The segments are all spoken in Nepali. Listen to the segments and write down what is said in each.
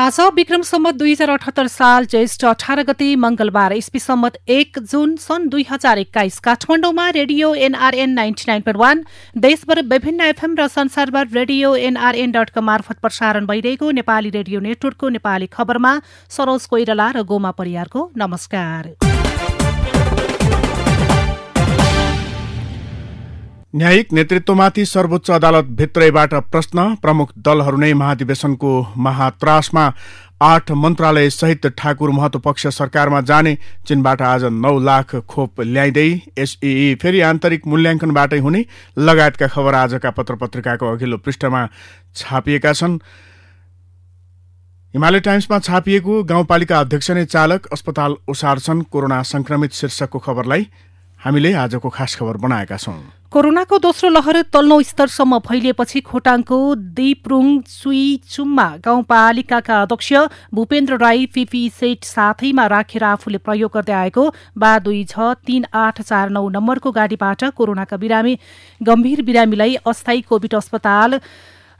आज विक्रम सम्वत 2078 साल ज्येष्ठ 18 गते मंगलबार इस्वी सम्वत 1 जुन सन् 2021 काठमाडौँमा रेडियो NRN 99.1 देशभर विभिन्न एफएम र संसारभर रेडियो NRN.com मार्फत प्रसारण भइरहेको नेपाली रेडियो नेटवर्कको नेपाली खबरमा सरोज कोइराला र गोमा परियारको नमस्कार। न्यायिक नेतृत्वमाथि सर्वोच्च अदालत भित्रैबाट प्रश्न, प्रमुख दलहरू नै महाधिवेशनको महात्रासमा 8 मन्त्रालय सहित ठाकुर महतो पक्ष सरकारमा जाने, चीनबाट आज 9 लाख खोप ल्याइँदै SEE फेरि आन्तरिक मूल्याङ्कनबाटै हुने लगायतका खबर आजका पत्रपत्रिकाको अघिल्लो पृष्ठमा छापिएका छन्। हिमालय टाइम्समा छापिएको गाउँपालिका अध्यक्ष नै चालक अस्पताल ओसार्छन् कोरोना संक्रमित शीर्षकको खबरलाई हामीले आजको खास खबर बनाएका छौं। कोरोनाको दोस्रो लहर तल्लो स्तरसम्म फैलिएपछि खोटाङको दिप्रुङ चुइचुममा गाउँपालिकाका अध्यक्ष भूपेन्द्र राई पिपी सेट साथैमा राखेर आफूले प्रयोग गर्दै आएको 226389 नम्बरको गाडीबाट कोरोनाका बिरामी गम्भीर बिरामीलाई अस्थायी कोभिड अस्पताल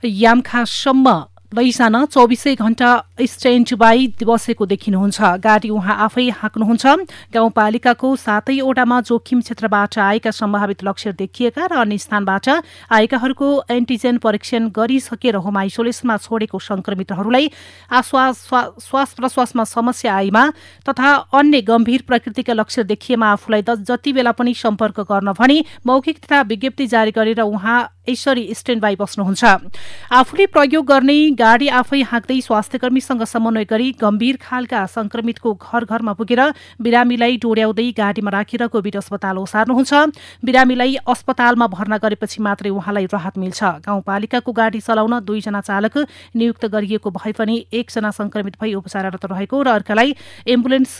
यामखासम्म लैजान 24 घण्टा स्ट्यान्ड बाई बसेको देखिनुहुन्छ। गाडी उहाँ आफै हाँक्नुहुन्छ। गाउँपालिकाको 7 वटामा जोखिम क्षेत्रबाट आएका सम्भावित लक्षण देखिएका र अन्य स्थानबाट आएकाहरूको एन्टिजेन परीक्षण गरिसकेर होम आइसोलेसनमा छोडेको संक्रमितहरूलाई श्वास प्रश्वासमा समस्या आएमा तथा अन्य गम्भीर प्रकृतिका लक्षण देखिएमा आफूलाई जति बेला पनि सम्पर्क गर्न भनी मौखिक तथा विज्ञप्ति जारी गरेर उहाँ यसरी स्ट्यान्ड बाई बस्नुहुन्छ। आफूले प्रयोग गर्ने गाडी आफै हाँक्दै स्वास्थ्यकर्मीसँग समन्वय गरी गम्भीर खालका संक्रमितको घर घरमा पुगेर बिरामीलाई डोर्याउँदै गाडीमा राखेर कोभिड अस्पताल ओसार्नुहुन्छ। बिरामीलाई अस्पतालमा भर्ना गरेपछि मात्रै उहाँलाई राहत मिल्छ। गाउँपालिकाको गाडी चलाउन 2 जना चालक नियुक्त गरिएको भए पनि 1 जना संक्रमित भई उपचाररत रहेको र अर्कालाई एम्बुलेन्स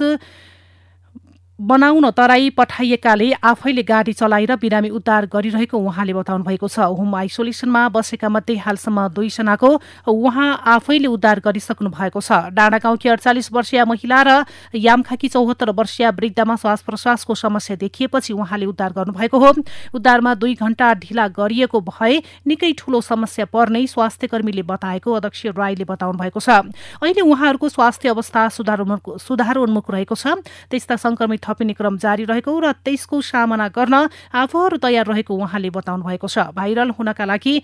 बनाउन तराई पठाइएकाले आफैले गाडी चलाएर बिरामी उद्धार गरिरहेको उहाँले बताउनु भएको छ। होम आइसोलेसनमा बसेका मध्ये हालसम्म 2 जनाको उहाँ आफैले उद्धार गरिसक्नु भएको छ। डाँडागाउँकी 48 वर्षीय महिला र यामखाकी 74 वर्षीय वृद्धमा श्वास प्रश्वासको समस्या देखिएपछि उहाँले उद्धार गर्नुभएको हो। उद्धारमा 2 घण्टा ढिला गरिएको भए निकै ठूलो समस्या पर्ने स्वास्थ्यकर्मीले बताएको अध्यक्ष राईले बताउनु भएको छ। अहिले उहाँहरूको स्वास्थ्य अवस्था सुधारोन्मुख रहेको छ। त्यस्ता संक्रमित थपिने क्रम जारी रहेको र त्यसको सामना गर्न आफूहरू तयार रहेको उहाँले बताउनु भएको छ। भाइरल हुनका लागि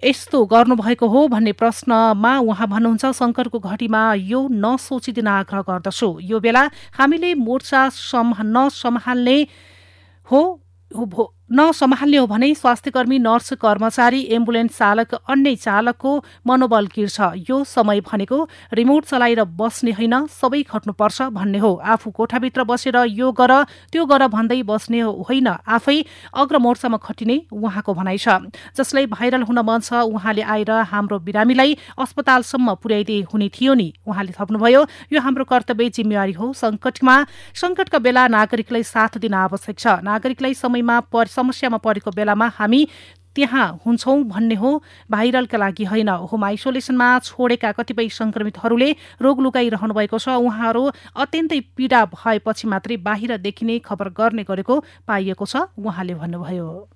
यस्तो गर्नुभएको हो भन्ने प्रश्नमा उहाँ भन्नुहुन्छ, शङ्करको घडीमा यो नसोचिदिन आग्रह गर्दछु। यो बेला हामीले मोर्चा नसम्हाल्ने हो भने स्वास्थ्यकर्मी, नर्स, कर्मचारी, एम्बुलेन्स चालक, अन्य चालकको मनोबल गिर्छ। यो समय भनेको रिमोट चलाएर बस्ने होइन, सबै खट्नुपर्छ भन्ने हो। आफू कोठाभित्र बसेर यो गर त्यो गर भन्दै बस्ने होइन, आफै अग्रमोर्चामा खटिने उहाँको भनाइ छ। जसलाई भाइरल हुन मन छ उहाँले आएर हाम्रो बिरामीलाई अस्पतालसम्म पुर्याइदिए हुने थियो नि, उहाँले थप्नुभयो। यो हाम्रो कर्तव्य जिम्मेवारी हो। सङ्कटका बेला नागरिकलाई साथ दिन आवश्यक छ। नागरिकलाई समस्यामा परेको बेलामा हामी त्यहाँ हुन्छौं भन्ने हो, भाइरलका लागि होइन। होम आइसोलेसनमा छोडेका कतिपय संक्रमितहरूले रोग लुकाइरहनु भएको छ। उहाँहरू अत्यन्तै पीडा भएपछि मात्रै बाहिर देखिने खबर गर्ने गरेको पाइएको छ, उहाँले भन्नुभयो।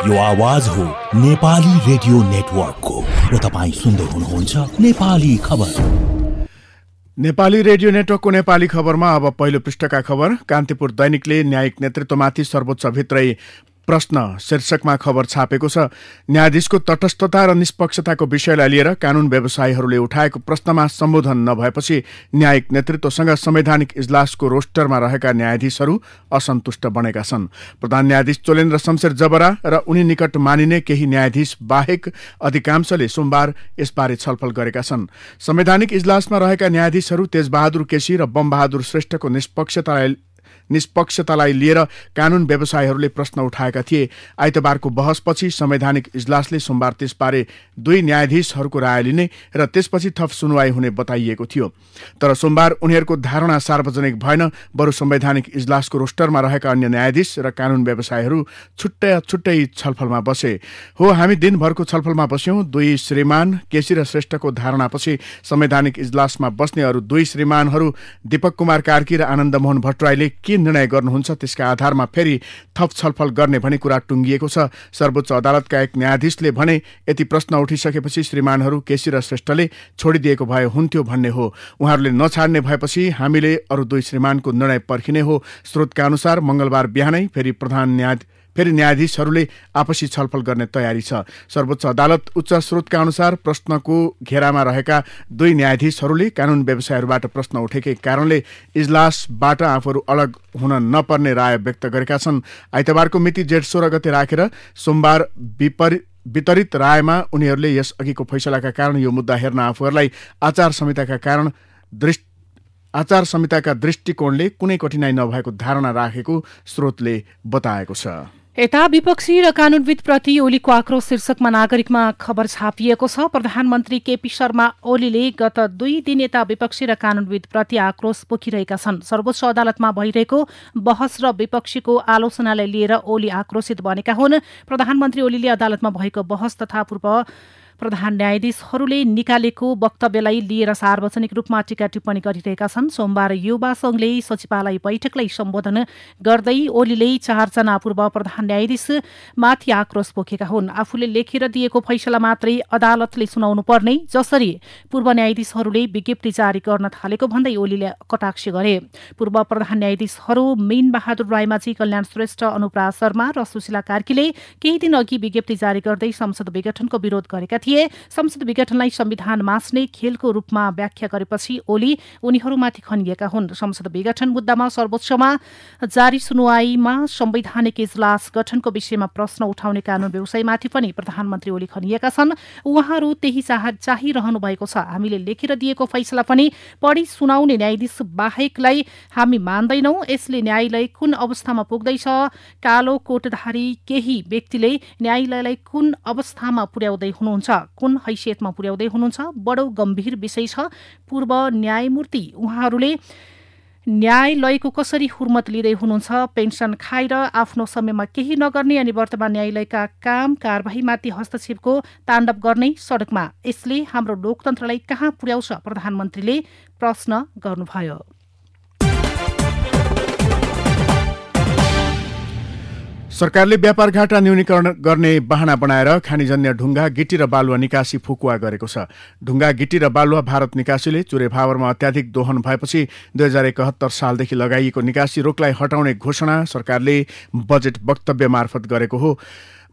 यो आवाज हो नेपाली रेडियो नेटवर्कको र तपाईँ सुन्दै हुनुहुन्छ नेपाली खबर। नेपाली रेडियो नेटवर्कको नेपाली खबरमा अब पहिलो पृष्ठका खबर। कान्तिपुर दैनिकले न्यायिक नेतृत्वमाथि सर्वोच्च भित्रै प्रश्न शीर्षकमा खबर छापेको छ। न्यायाधीशको तटस्थता र निष्पक्षताको विषयलाई लिएर कानून व्यवसायीहरूले उठाएको प्रश्नमा सम्बोधन नभएपछि न्यायिक नेतृत्वसँग संवैधानिक इजलासको रोस्टरमा रहेका न्यायाधीशहरू असन्तुष्ट बनेका छन्। प्रधान न्यायाधीश चोलेन्द्र शमशेर जबरा र उनी निकट मानिने केही न्यायाधीश बाहेक अधिकांशले सोमबार यसबारे छलफल गरेका छन्। संवैधानिक इजलासमा रहेका न्यायाधीशहरू तेजबहादुर केसी र बमबहादुर श्रेष्ठको निष्पक्षतालाई लिएर कानून व्यवसायीहरूले प्रश्न उठाएका थिए। आइतबारको बहसपछि संवैधानिक इजलासले सोमबार त्यसबारे 2 न्यायाधीशहरूको राय लिने र त्यसपछि थप सुनवाई हुने बताइएको थियो। तर सोमबार उनीहरूको धारणा सार्वजनिक भएन। बरु संवैधानिक इजलासको रोस्टरमा रहेका अन्य न्यायाधीश र कानून व्यवसायीहरू छुट्टै छलफलमा बसे। हो, हामी दिनभरको छलफलमा बस्यौं। 2 श्रीमान केसी र श्रेष्ठको धारणापछि संवैधानिक इजलासमा बस्ने अरू 2 श्रीमानहरू दीपक कुमार कार्की र आनन्द मोहन भट्टराईले के निर्णय गर्नुहुन्छ त्यसका आधारमा फेरि थप छलफल गर्ने भनी कुरा टुङ्गिएको छ। सर्वोच्च अदालतका एक न्यायाधीशले भने यति प्रश्न उठिसकेपछि श्रीमानहरू केसी र श्रेष्ठले छोडिदिएको भए हुन्थ्यो भन्ने हो। उहाँहरूले नछाड्ने भएपछि हामीले अरू 2 श्रीमानको निर्णय पर्खिने हो। स्रोतका अनुसार मंगलबार बिहानै फेरि न्यायाधीशहरूले आपसी छलफल गर्ने तयारी छ। सर्वोच्च अदालत उच्च स्रोतका अनुसार प्रश्नको घेरामा रहेका 2 न्यायाधीशहरूले कानून व्यवसायहरूबाट प्रश्न उठेकै कारणले इजलासबाट आफूहरू अलग हुन नपर्ने राय व्यक्त गरेका छन्। आइतबारको मिति जेठ 16 गते राखेर सोमबार वितरित रायमा उनीहरूले यस अघिको फैसलाका कारण यो मुद्दा हेर्न आफूहरूलाई आचार संहिताका दृष्टिकोणले कुनै कठिनाई नभएको धारणा राखेको स्रोतले बताएको छ। यता विपक्षी र कानूनविदप्रति ओलीको आक्रोश शीर्षकमा नागरिकमा खबर छापिएको छ। प्रधानमन्त्री केपी शर्मा ओलीले गत 2 दिन यता विपक्षी र कानूनविदप्रति आक्रोश पोखिरहेका छन्। सर्वोच्च अदालतमा भइरहेको बहस र विपक्षीको आलोचनालाई लिएर ओली आक्रोशित बनेका हुन्। प्रधानमन्त्री ओलीले अदालतमा भएको बहस तथा पूर्व प्रधान न्यायाधीशहरूले निकालेको वक्तव्यलाई लिएर सार्वजनिक रूपमा टीका टिप्पणी गरिरहेका छन्। सोमबार युवा संघले सचिवालय बैठकलाई सम्बोधन गर्दै ओलीले 4 जना पूर्व प्रधान न्यायाधीश माथि आक्रोश पोखेका हुन्। आफूले लेखेर दिएको फैसला मात्रै अदालतले सुनाउनु पर्ने जसरी पूर्व न्यायाधीशहरूले विज्ञप्ति जारी गर्न थालेको भन्दै ओलीले कटाक्ष गरे। पूर्व प्रधान न्यायाधीशहरू मीन बहादुर रायमाझी, कल्याण श्रेष्ठ, अनुप्रा शर्मा र सुशीला कार्कीले केही दिन अघि विज्ञप्ति जारी गर्दै संसद विघटनको विरोध गरेका थिए। संसद विघटनलाई संविधान मास्ने खेलको रूपमा व्याख्या गरेपछि ओली उनीहरूमाथि खनिएका हुन्। संसद विघटन मुद्दामा सर्वोच्चमा जारी सुनवाईमा संवैधानिक इजलास गठनको विषयमा प्रश्न उठाउने कानून व्यवसायमाथि पनि प्रधानमन्त्री ओली खनिएका छन्। उहाँहरू त्यही चाहिरहनु भएको छ। हामीले लेखेर दिएको फैसला पनि पढी सुनाउने न्यायाधीश बाहेकलाई हामी मान्दैनौं। यसले न्यायालय कुन अवस्थामा पुग्दैछ, कालो कोटधारी केही व्यक्तिले न्यायालयलाई कुन अवस्थामा पुर्याउँदै हुनुहुन्छ, कुन हैसियतमा पुर्याउँदै हुनुहुन्छ, बडो गम्भीर विषय छ। पूर्व न्यायमूर्ति उहाँहरूले न्यायालयको कसरी हुर्मत लिँदै हुनुहुन्छ, पेन्सन खाएर आफ्नो समयमा केही नगर्ने अनि वर्तमान न्यायालयका काम कारबाहीमाथि हस्तक्षेपको ताण्डव गर्ने सडकमा। यसले हाम्रो लोकतन्त्रलाई कहाँ पुर्याउँछ, प्रधानमन्त्रीले प्रश्न गर्नुभयो। सरकारले व्यापार घाटा न्यूनीकरण गर्ने बहाना बनाएर खानीजन्य ढुङ्गा, गिटी र बालुवा निकासी फुकुवा गरेको छ। ढुङ्गा, गिटी र बालुवा भारत निकासीले चुरे फावरमा अत्याधिक दोहन भएपछि 2071 सालदेखि लगाइएको निकासी रोकलाई हटाउने घोषणा सरकारले बजेट वक्तव्य मार्फत गरेको हो।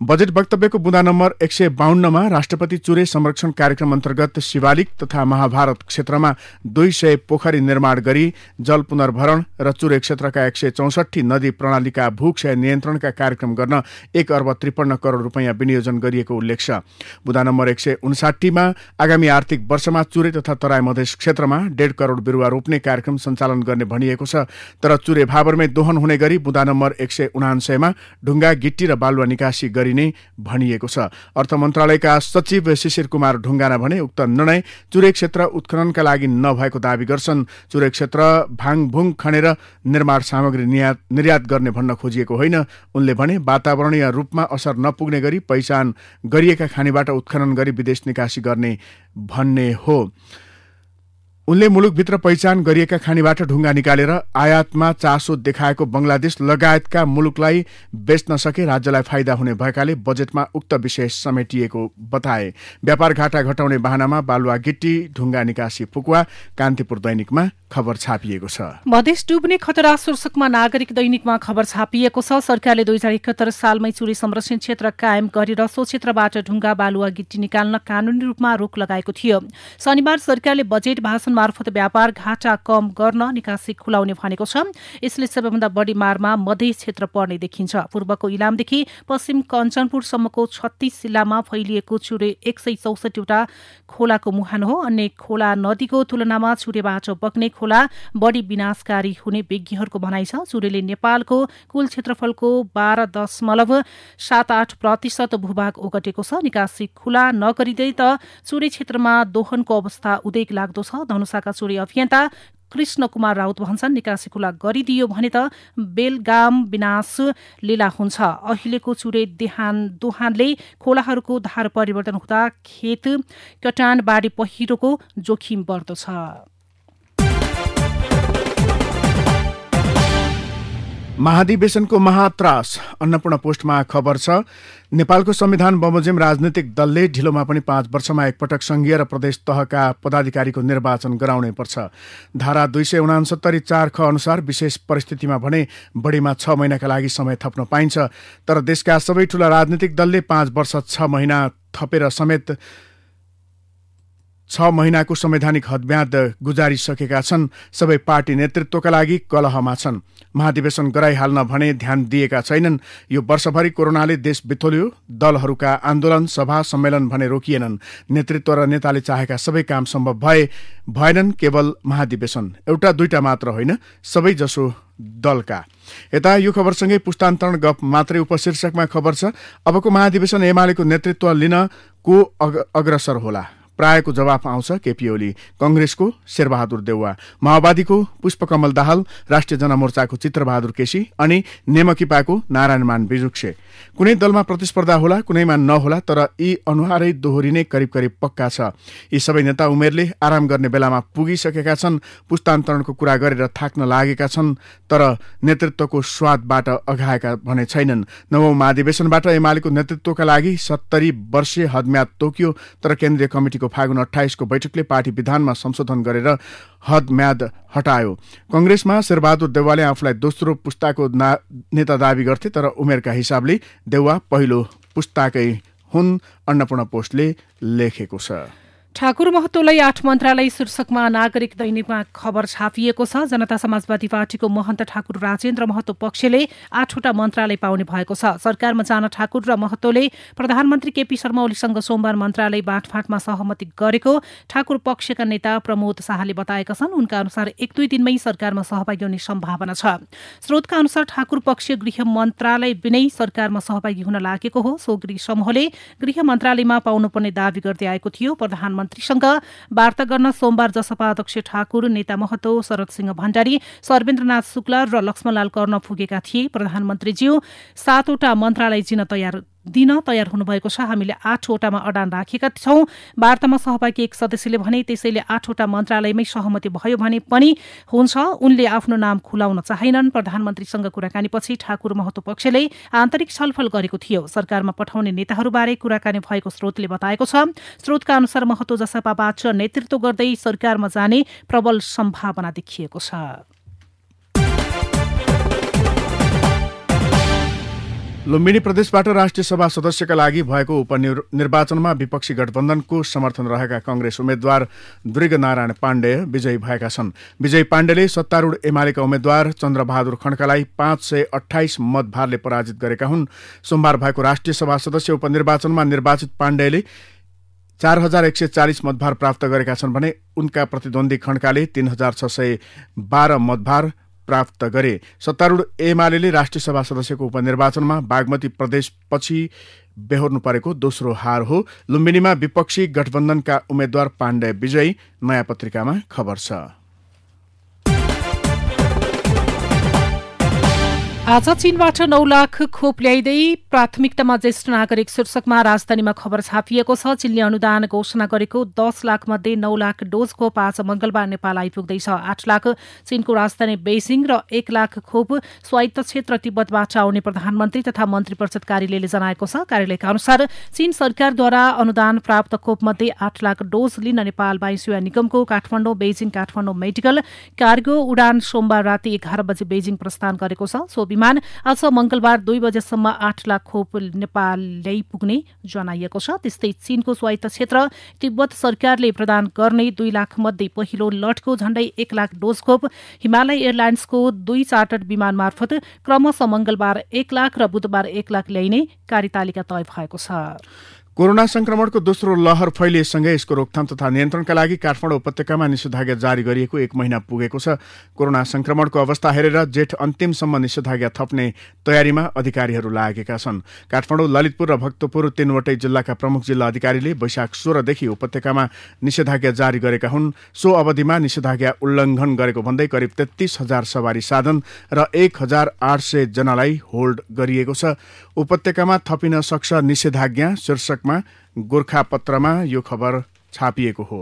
बजेट वक्तव्यको बुँदा नम्बर 152मा राष्ट्रपति चुरे संरक्षण कार्यक्रम अन्तर्गत शिवालिक तथा महाभारत क्षेत्रमा 200 पोखरी निर्माण गरी जल पुनर्भरण र चुरे क्षेत्रका 164 नदी प्रणालीका भूक्षय नियन्त्रणका कार्यक्रम गर्न 1 अर्ब 53 करोड रुपैयाँ विनियोजन गरिएको उल्लेख छ। बुँदा नम्बर 159मा आगामी आर्थिक वर्षमा चुरे तथा तराई मधेस क्षेत्रमा 1.5 करोड बिरुवा रोप्ने कार्यक्रम सञ्चालन गर्ने भनिएको छ। तर चुरे भाबरमै दोहन हुने गरी बुँदा नम्बर 179मा ढुङ्गा, गिट्टी र बालुवा निकासी गरिने भनिएको छ। अर्थ मन्त्रालयका सचिव शिशिर कुमार ढुङ्गाना भने उक्त निर्णय चुरे क्षेत्र उत्खननका लागि नभएको दावी गर्छन्। चुरे क्षेत्र भाङभुङ खनेर निर्माण सामग्री निर्यात गर्ने भन्न खोजिएको होइन। उनले भने वातावरणीय रूपमा असर नपुग्ने गरी पहिचान गरिएका खानीबाट उत्खनन गरी विदेश निकासी गर्ने भन्ने हो। उनले मुलुकभित्र पहिचान गरिएका खानीबाट ढुङ्गा निकालेर आयातमा चासो देखाएको बंगलादेश लगायतका मुलुकलाई बेच्न सके राज्यलाई फाइदा हुने भएकाले बजेटमा उक्त विषय समेटिएको बताए। व्यापार घाटा घटाउने बहानामा बालुवा, गिट्टी, ढुङ्गा निकासी फुकुवा कान्तिपुर दैनिकमा खबर छापिएको छ। मधेस डुब्ने खतरा शीर्षकमा नागरिक दैनिकमा खबर छापिएको छ। सरकारले 2071 सालमै चुरे संरक्षण क्षेत्र कायम गरेर सो क्षेत्रबाट ढुङ्गा, बालुवा, गिट्टी निकाल्न कानूनी रूपमा रोक लगाएको थियो। शनिबार सरकारले बजेट भाषण मार्फत व्यापार घाटा कम गर्न निकासी खुलाउने भनेको छ। यसले सबैभन्दा बढी मारमा मधेस क्षेत्र पर्ने देखिन्छ। पूर्वको इलामदेखि पश्चिम कञ्चनपुरसम्मको 36 जिल्लामा फैलिएको चुरे 164 वटा खोलाको मुहान हो। अन्य खोला नदीको तुलनामा चुरेबाट बग्ने खोला बढी विनाशकारी हुने विज्ञहरूको भनाइ छ। चुरेले नेपालको कुल क्षेत्रफलको 12.78% भूभाग ओगटेको छ। निकासी खुला नगरिँदै त चुरे क्षेत्रमा दोहनको अवस्था उदेक लाग्दो छ। धनुषाका चुरे अभियन्ता कृष्ण कुमार राउत भन्छन्, निकासी खुला गरिदियो भने त बेलगाम विनाश लीला हुन्छ। अहिलेको चुरे दोहानले खोलाहरूको धार परिवर्तन हुँदा खेत कटान, बाढी पहिरोको जोखिम बढ्दो छ। महाधिवेशनको महात्रास अन्नपूर्ण पोस्टमा खबर छ। नेपालको संविधान बमोजिम राजनीतिक दलले ढिलोमा पनि 5 वर्षमा एकपटक संघीय र प्रदेश तहका पदाधिकारीको निर्वाचन गराउनै पर्छ। धारा 269 4 ख अनुसार विशेष परिस्थितिमा भने बढीमा 6 महिनाका लागि समय थप्न पाइन्छ। तर देशका सबै ठूला राजनीतिक दलले 5 वर्ष 6 महिना थपेर समेत 6 महिनाको संवैधानिक हदम्याद गुजारिसकेका छन्। सबै पार्टी नेतृत्वका लागि कलहमा छन्। महाधिवेशन गराइहाल्न भने ध्यान दिएका छैनन्। यो वर्षभरि कोरोनाले देश बिथोल्यो। दलहरूका आन्दोलन सभा सम्मेलन भने रोकिएनन्। नेतृत्व र नेताले चाहेका सबै काम सम्भव भएनन्। केवल महाधिवेशन एउटा दुईटा मात्र होइन, सबै जसो दलका। यता यो खबरसँगै पुस्तान्तरण गफ मात्रै उपशीर्षकमा खबर छ। अबको महाधिवेशन एमालेको नेतृत्व लिन को अग्रसर होला? प्रायको जवाफ आउँछ केपी ओली, कंग्रेसको शेरबहादुर देउवा, माओवादीको पुष्पकमल दाहाल, राष्ट्रिय जनमोर्चाको चित्रबहादुर केसी अनि नेमकिपाको नारायणमान बिजुक्से। कुनै दलमा प्रतिस्पर्धा होला, कुनैमा नहोला, तर यी अनुहारै दोहोरिने करिब करिब पक्का छ। यी सबै नेता उमेरले आराम गर्ने बेलामा पुगिसकेका छन्। पुस्तान्तरणको कुरा गरेर थाक्न लागेका छन्, तर नेतृत्वको स्वादबाट अघाएका भने छैनन्। नवौं महाधिवेशनबाट एमालेको नेतृत्वका लागि 70 वर्षीय हदम्याद तोकियो, तर केन्द्रीय कमिटिको फागुन 28 को बैठकले पार्टी विधानमा संशोधन गरेर हदम्याद हटायो। कंग्रेसमा शेरबहादुर देउवाले आफूलाई दोस्रो पुस्ताको नेता दावी गर्थे, तर उमेरका हिसाबले देउवा पहिलो पुस्ताकै हुन्, अन्नपूर्ण पोस्टले लेखेको छ। ठाकुर महतोलाई 8 मन्त्रालय शीर्षकमा नागरिक दैनिकमा खबर छापिएको छ। जनता समाजवादी पार्टीको महन्त ठाकुर राजेन्द्र महतो पक्षले 8वटा मन्त्रालय पाउने भएको छ। सरकारमा जान ठाकुर र महतोले प्रधानमन्त्री केपी शर्मा ओलीसँग सोमबार मन्त्रालय बाँडफाँडमा सहमति गरेको ठाकुर पक्षका नेता प्रमोद शाहले बताएका छन्। उनका अनुसार 1-2 दिनमै सरकारमा सहभागी हुने सम्भावना छ। स्रोतका अनुसार ठाकुर पक्ष गृह मन्त्रालय बिनै सरकारमा सहभागी हुन लागेको हो। सो गृह समूहले गृह मन्त्रालयमा पाउनुपर्ने दावी गर्दै आएको थियो। प्रधानमन्त्रीसँग वार्ता गर्न सोमबार जसपा अध्यक्ष ठाकुर, नेता महतो, शरद सिंह भण्डारी, सर्वेन्द्रनाथ शुक्ला र लक्ष्मणलाल कर्ण पुगेका थिए। प्रधानमन्त्रीज्यू 7वटा मन्त्रालय दिन तयार हुनुभएको छ। हामीले 8वटामा अडान राखेका छौं। वार्तामा सहभागी एक सदस्यले भने त्यसैले 8वटा मन्त्रालयमै सहमति भयो भने पनि हुन्छ। उनले आफ्नो नाम खुलाउन चाहेनन्। प्रधानमन्त्रीसँग कुराकानीपछि ठाकुर महतो पक्षले आन्तरिक छलफल गरेको थियो। सरकारमा पठाउने नेताहरूबारे कुराकानी भएको स्रोतले बताएको छ। स्रोतका अनुसार महतो जसपाबाट नेतृत्व गर्दै सरकारमा जाने प्रबल सम्भावना देखिएको छ। लुम्बिनी प्रदेशबाट राष्ट्रिय सभा सदस्यका लागि भएको उपनिर्वाचनमा विपक्षी गठबन्धनको समर्थन रहेका कंग्रेस उम्मेद्वार दृगनारायण पाण्डेय विजयी भएका छन्। विजयी पाण्डेले सत्तारूढ एमालेका उम्मेद्वार चन्द्रबहादुर खड्कालाई 528 मतभारले पराजित गरेका हुन्। सोमबार भएको राष्ट्रिय सभा सदस्य उपनिर्वाचनमा निर्वाचित पाण्डेयले 4140 मतभार प्राप्त गरेका छन् भने उनका प्रतिद्वन्दी खड्काले 3612 मतभार प्राप्त गरे। सत्तारूढ एमाले राष्ट्रिय सभा सदस्यको उपनिर्वाचनमा बागमती प्रदेशपछि बेहोर्नु परेको दोस्रो हार हो। लुम्बिनीमा विपक्षी गठबन्धनका उम्मेद्वार पाण्डेय विजयी, नयाँ पत्रिकामा खबर छ। आज चीनबाट 9 लाख खोप ल्याइदै प्राथमिकतामा ज्येष्ठ नागरिक शीर्षकमा राजधानीमा खबर छापिएको छ। चीनले अनुदान घोषणा गरेको 10 लाख मध्ये 9 लाख डोज खोप आज मंगलबार नेपाल आइपुग्दैछ। 8 लाख चीनको राजधानी बेजिङ र 1 लाख खोप स्वायत्त क्षेत्र तिब्बतबाट आउने प्रधानमन्त्री तथा मन्त्री परिषद कार्यालयले जनाएको छ। कार्यालयका अनुसार चीन सरकारद्वारा अनुदान प्राप्त खोप मध्ये 8 लाख डोज लिन नेपाल वायुसेवा निगमको Kathmandu Beijing Kathmandu medical cargo उडान सोमबार राति 11 बजे बेजिङ प्रस्थान गरेको छ। सो विमान आज मंगलबार 2 बजेसम्म 8 लाख खोप नेपाल ल्याइपुग्ने जनाइएको छ। त्यस्तै चीनको स्वायत्त क्षेत्र तिब्बत सरकारले प्रदान गर्ने 2 लाख मध्ये पहिलो लटको झण्डै 1 लाख डोज खोप हिमालय एयरलाइन्सको 2 चार्टर्ड विमान मार्फत क्रमशः मंगलबार 1 लाख र बुधबार 1 लाख ल्याइने कार्यतालिका तय भएको छ। कोरोना संक्रमणको दोस्रो लहर फैलिएसँगै यसको रोकथाम तथा नियन्त्रणका लागि काठमाडौँ उपत्यकामा निषेधाज्ञा जारी गरिएको 1 महिना पुगेको छ। कोरोना संक्रमणको अवस्था हेरेर जेठ अन्तिमसम्म निषेधाज्ञा थप्ने तयारीमा अधिकारीहरू लागेका छन्। काठमाडौँ, ललितपुर र भक्तपुर 3वटै जिल्लाका प्रमुख जिल्ला अधिकारीले वैशाख 16 देखि उपत्यकामा निषेधाज्ञा जारी गरेका हुन्। सो अवधिमा निषेधाज्ञा उल्लङ्घन गरेको भन्दै करिब 33,000 सवारी साधन र 1,800 जनालाई होल्ड गरिएको छ। उपत्यकामा थपिन सक्छ निषेधाज्ञा शीर्षकमा गोरखापत्रमा यो खबर छापिएको हो।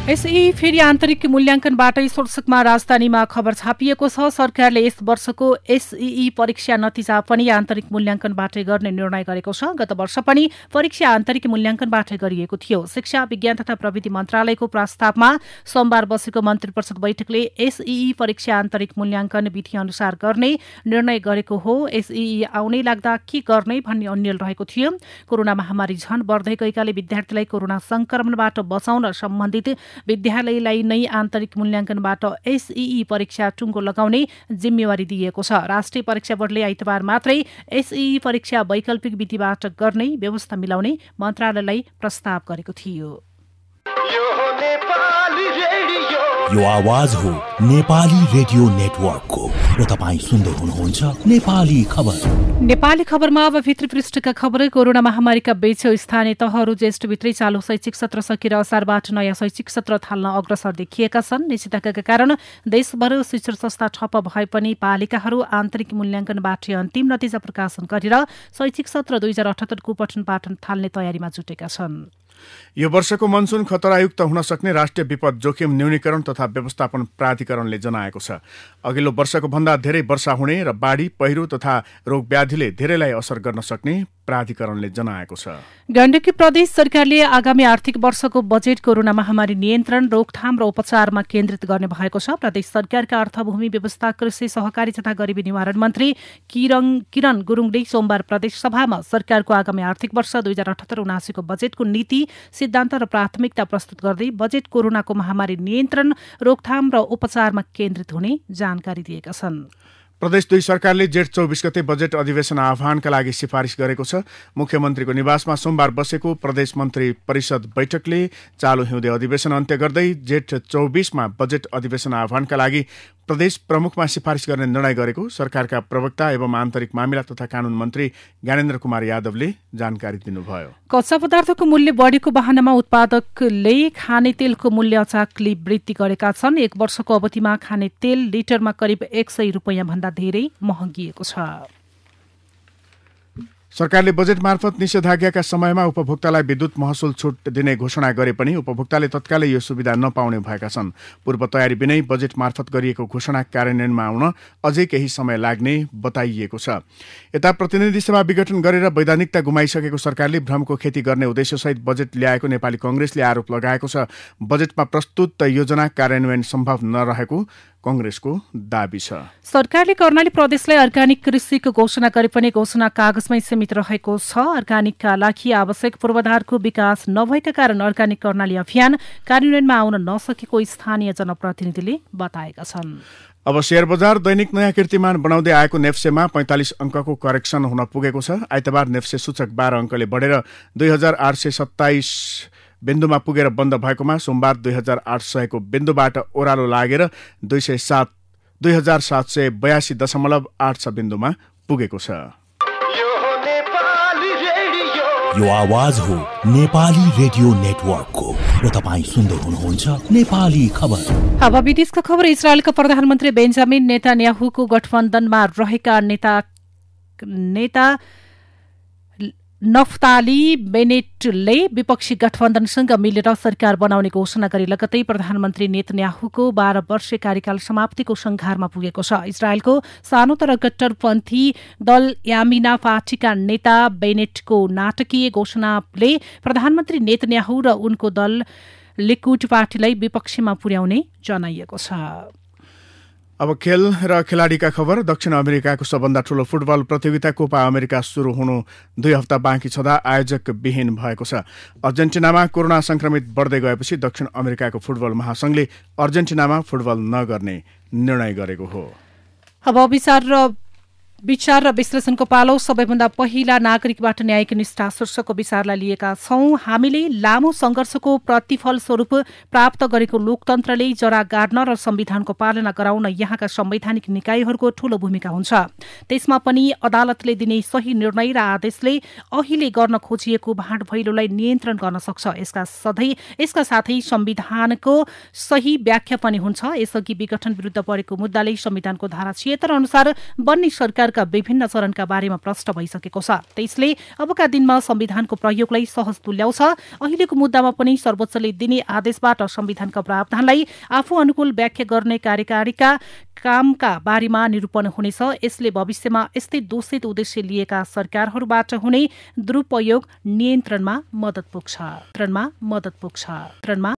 एसई फेरि आन्तरिक मूल्याङ्कनबाटै शीर्षकमा राजधानीमा खबर छापिएको छ। सरकारले यस वर्षको एसई परीक्षा नतिजा पनि आन्तरिक मूल्याङ्कनबाटै गर्ने निर्णय गरेको छ। गत वर्ष पनि परीक्षा आन्तरिक मूल्याङ्कनबाटै गरिएको थियो। शिक्षा विज्ञान तथा प्रविधि मन्त्रालयको प्रस्तावमा सोमबार बसेको मन्त्री परिषद बैठकले एसई परीक्षा आन्तरिक मूल्याङ्कन विधि अनुसार गर्ने निर्णय गरेको हो। एसई आउनै लाग्दा के गर्ने भन्ने अन्यल रहेको थियो। कोरोना महामारी झन बढ्दै गएकाले विद्यार्थीलाई कोरोना संक्रमणबाट बचाउन सम्बन्धित विद्यालयलाई नै आन्तरिक मूल्याङ्कनबाट एसई परीक्षा टुङ्गो लगाउने जिम्मेवारी दिएको छ। राष्ट्रिय परीक्षा बोर्डले आइतबार मात्रै एसई परीक्षा वैकल्पिक विधिबाट गर्ने व्यवस्था मिलाउने मन्त्रालयलाई प्रस्ताव गरेको थियो। यो आवाज हो नेपाली रेडियो नेटवर्कको र तपाईँ सुन्दै हुनुहुन्छ नेपाली खबर। नेपाली खबरमा अब भित्री पृष्ठका खबर। कोरोना महामारीका बीच स्थानीय तहहरू ज्येष्ठभित्रै चालू शैक्षिक सत्र सकेर असारबाट नयाँ शैक्षिक सत्र थाल्न अग्रसर देखिएका छन्। निषेधाज्ञाका कारण देशभर शिक्षण संस्था ठप्प भए पनि पालिकाहरू आन्तरिक मूल्याङ्कनबाट अन्तिम नतिजा प्रकाशन गरेर शैक्षिक सत्र 2078को पठन पाठन थाल्ने तयारीमा जुटेका छन्। यो वर्षको मनसुन खतरायुक्त हुन सक्ने राष्ट्रिय विपद जोखिम न्यूनीकरण तथा व्यवस्थापन प्राधिकरणले जनाएको छ। अघिल्लो वर्षको भन्दा धेरै वर्षा हुने र बाढी पहिरो तथा रोगव्याधिले धेरैलाई असर गर्न सक्ने प्राधिकरणले जनाएको छ। गण्डकी प्रदेश सरकारले आगामी आर्थिक वर्षको बजेट कोरोना महामारी नियन्त्रण रोकथाम र उपचारमा केन्द्रित गर्ने भएको छ। प्रदेश सरकारका अर्थभूमि व्यवस्था कृषि सहकारी तथा गरिबी निवारण मन्त्री किरण गुरुङले सोमबार प्रदेश सभामा सरकारको आगामी आर्थिक वर्ष 2078-79को बजेटको नीति सिद्धान्त र प्राथमिकता प्रस्तुत गर्दै बजेट कोरोनाको महामारी नियन्त्रण रोकथाम र उपचारमा केन्द्रित हुने जानकारी दिएका छन्। प्रदेश 2 सरकारले जेठ 24 गते बजेट अधिवेशन आह्वानका लागि सिफारिस गरेको छ। मुख्यमन्त्रीको निवासमा सोमबार बसेको प्रदेश मन्त्री परिषद बैठकले चालु हिउँदे अधिवेशन अन्त्य गर्दै जेठ 24 मा बजेट अधिवेशन आह्वानका लागि प्रदेश प्रमुखमा सिफारिस गर्ने निर्णय गरेको सरकारका प्रवक्ता एवं आन्तरिक मामिला तथा कानून मन्त्री ज्ञानेन्द्र कुमार यादवले जानकारी दिनुभयो। कच्चा पदार्थको मूल्य बढेको बहानामा उत्पादकले खाने तेलको मूल्य अचाकले वृद्धि गरेका छन्। एक वर्षको अवधिमा खाने तेल लिटरमा करिब 100 रुपैयाँ भन्दा धेरै महँगिएको छ। सरकारले बजेट मार्फत निषेधाज्ञाका समयमा उपभोक्तालाई विद्युत महसुल छुट दिने घोषणा गरे पनि उपभोक्ताले तत्कालै यो सुविधा नपाउने भएका छन्। पूर्व तयारी बिनै बजेट मार्फत गरिएको घोषणा कार्यान्वयनमा आउन अझै केही समय लाग्ने बताइएको छ। यता प्रतिनिधि सभा विघटन गरेर वैधानिकता गुमाइसकेको सरकारले भ्रमको खेती गर्ने उद्देश्यसहित बजेट ल्याएको नेपाली कांग्रेसले आरोप लगाएको छ। बजेटमा प्रस्तुत योजना कार्यान्वयन सम्भव नरहेको कांग्रेसको दाबी छ। सरकारले कर्णाली प्रदेशलाई अर्गानिक कृषिको घोषणा गरे पनि घोषणा कागजमै सीमित रहेको छ। अर्गानिकका लागि आवश्यक पूर्वाधारको विकास नभएका कारण अर्गानिक कर्णाली अभियान कार्यान्वयनमा आउन नसकेको स्थानीय जनप्रतिनिधिले बताएका छन्। अब शेयर बजार दैनिक नयाँ कीर्तिमान बनाउँदै आएको नेप्सेमा 45 अङ्कको करेक्सन हुन पुगेको छ। आइतबार नेप्से सूचक 12 अङ्कले बढेर 2827 बिन्दुमा पुगेर बन्द भएकोमा सोमबार 2800 को बिन्दुबाट ओह्रालो लागेर 2782.86 बिन्दुमा पुगेको छ। यो आवाज हो नेपाली रेडियो नेटवर्कको र तपाईँ सुन्दै हुनुहुन्छ नेपाली खबर। अब विदेशका खबर। इजरायलका प्रधानमन्त्री बेन्जामिन नेतान्याहुको गठबन्धनमा रहेका नेता नफ्ताली बेनेटले विपक्षी गठबन्धनसँग मिलेर सरकार बनाउने घोषणा गरे लगतै प्रधानमन्त्री नेतन्याहुको 12 वर्षीय कार्यकाल समाप्तिको संघारमा पुगेको छ। इजरायलको सानो तर कट्टरपन्थी दल यामिना पार्टीका नेता बेनेटको नाटकीय घोषणाले प्रधानमन्त्री नेतन्याहु र उनको दल लिकुड पार्टीलाई विपक्षमा पुर्याउने जनाइएको छ। अब खेल र खेलाडीका खबर। दक्षिण अमेरिकाको सबभन्दा ठूलो फुटबल प्रतियोगिता कोपा अमेरिका सुरु हुनु 2 हप्ता बाँकी छँदा आयोजक विहीन भएको छ। अर्जेन्टिनामा कोरोना संक्रमित बढ्दै गएपछि दक्षिण अमेरिकाको फुटबल महासंघले अर्जेन्टिनामा फुटबल नगर्ने निर्णय गरेको हो। अब विचार र विश्लेषणको पालो। सबैभन्दा पहिला नागरिकबाट न्यायिक निष्ठा शीर्षकको विचारलाई लिएका छौं। हामीले लामो संघर्षको प्रतिफल स्वरूप प्राप्त गरेको लोकतन्त्रले जरा गाड्न र संविधानको पालना गराउन यहाँका संवैधानिक निकायहरूको ठूलो भूमिका हुन्छ। त्यसमा पनि अदालतले दिने सही निर्णय र आदेशले अहिले गर्न खोजिएको भाँडभैलोलाई नियन्त्रण गर्न सक्छ। यसका साथै संविधानको सही व्याख्या पनि हुन्छ। यसअघि विघटन विरुद्ध परेको मुद्दाले संविधानको धारा 76 अनुसार बन्ने सरकार संविधानका विभिन्न चरणका बारेमा प्रष्ट भइसकेको छ। त्यसले अबका दिनमा संविधानको प्रयोगलाई सहज तुल्याउँछ। अहिलेको मुद्दामा पनि सर्वोच्चले दिने आदेशबाट संविधानका प्रावधानलाई आफू अनुकूल व्याख्या गर्ने कार्यकारीका कामका बारेमा निरूपण हुनेछ। यसले भविष्यमा यस्तै दूषित उद्देश्य लिएका सरकारहरूबाट हुने दुरुपयोग नियन्त्रणमा मद्दत पुग्छ।